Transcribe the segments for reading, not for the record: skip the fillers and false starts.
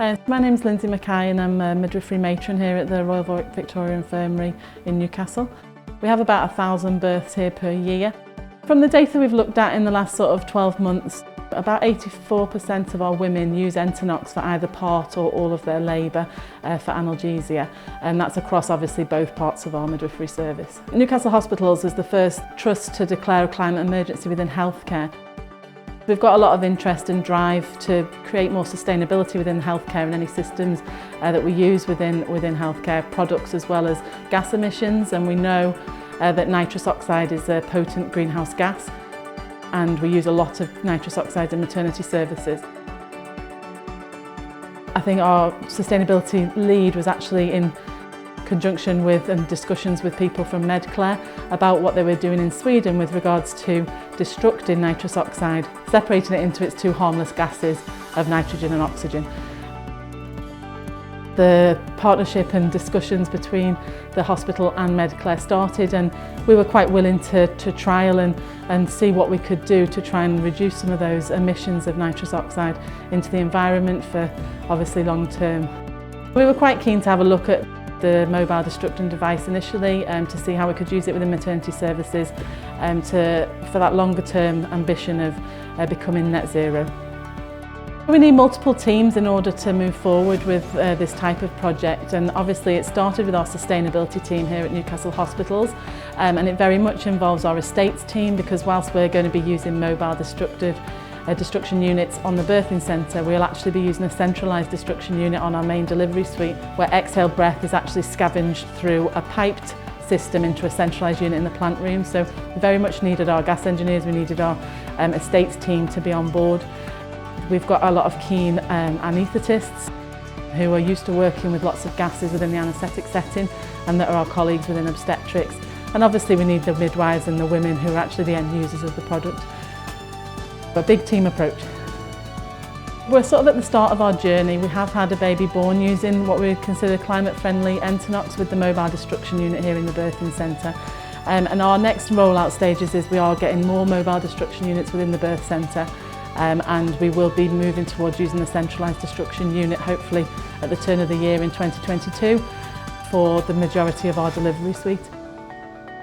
My name's Lindsay Mackay and I'm a midwifery matron here at the Royal Victoria Infirmary in Newcastle. We have about 1,000 births here per year. From the data we've looked at in the last sort of 12 months, about 84% of our women use Entonox for either part or all of their labour for analgesia, and that's across obviously both parts of our midwifery service. Newcastle Hospitals was the first trust to declare a climate emergency within healthcare. We've got a lot of interest and drive to create more sustainability within healthcare and any systems that we use within healthcare products as well as gas emissions, and we know that nitrous oxide is a potent greenhouse gas and we use a lot of nitrous oxide in maternity services. I think our sustainability lead was actually in conjunction with and discussions with people from Medclair about what they were doing in Sweden with regards to destructing nitrous oxide, separating it into its two harmless gases of nitrogen and oxygen. The partnership and discussions between the hospital and Medclair started, and we were quite willing to trial and see what we could do to try and reduce some of those emissions of nitrous oxide into the environment for obviously long term. We were quite keen to have a look at the mobile destructing device initially to see how we could use it within maternity services for that longer term ambition of becoming net zero. We need multiple teams in order to move forward with this type of project, and obviously it started with our sustainability team here at Newcastle Hospitals, and it very much involves our estates team, because whilst we're going to be using mobile destruction units on the birthing centre, we'll actually be using a centralised destruction unit on our main delivery suite where exhaled breath is actually scavenged through a piped system into a centralised unit in the plant room. So we very much needed our gas engineers, we needed our estates team to be on board. We've got a lot of keen anaesthetists who are used to working with lots of gases within the anaesthetic setting and that are our colleagues within obstetrics. And obviously we need the midwives and the women who are actually the end users of the product. A big team approach. We're sort of at the start of our journey. We have had a baby born using what we consider climate-friendly Entonox with the mobile destruction unit here in the birthing centre. And our next rollout stages is we are getting more mobile destruction units within the birth centre. And we will be moving towards using the centralised destruction unit hopefully at the turn of the year in 2022 for the majority of our delivery suite.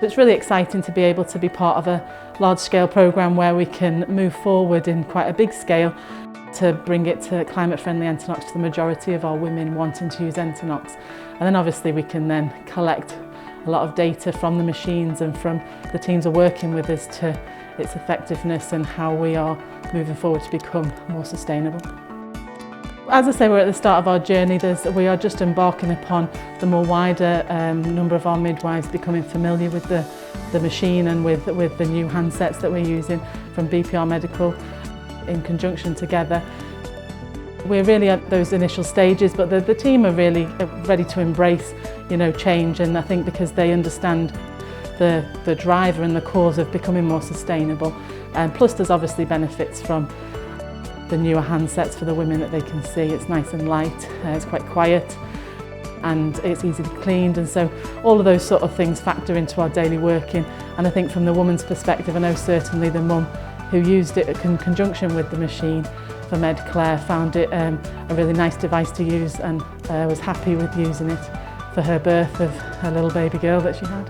It's really exciting to be able to be part of a large-scale programme where we can move forward in quite a big scale to bring it to climate-friendly Entonox to the majority of our women wanting to use Entonox. And then obviously we can then collect a lot of data from the machines and from the teams are working with us to its effectiveness and how we are moving forward to become more sustainable. As I say, we're at the start of our journey. We are just embarking upon the more wider number of our midwives becoming familiar with the machine and with the new handsets that we're using from BPR Medical in conjunction together. We're really at those initial stages, but the team are really ready to embrace, change, and I think because they understand the driver and the cause of becoming more sustainable. Plus there's obviously benefits from the newer handsets for the women that they can see. It's nice and light, it's quite quiet and it's easy to be cleaned, and so all of those sort of things factor into our daily working. And I think from the woman's perspective, I know certainly the mum who used it in conjunction with the machine for Medclair found it a really nice device to use and was happy with using it for her birth of her little baby girl that she had.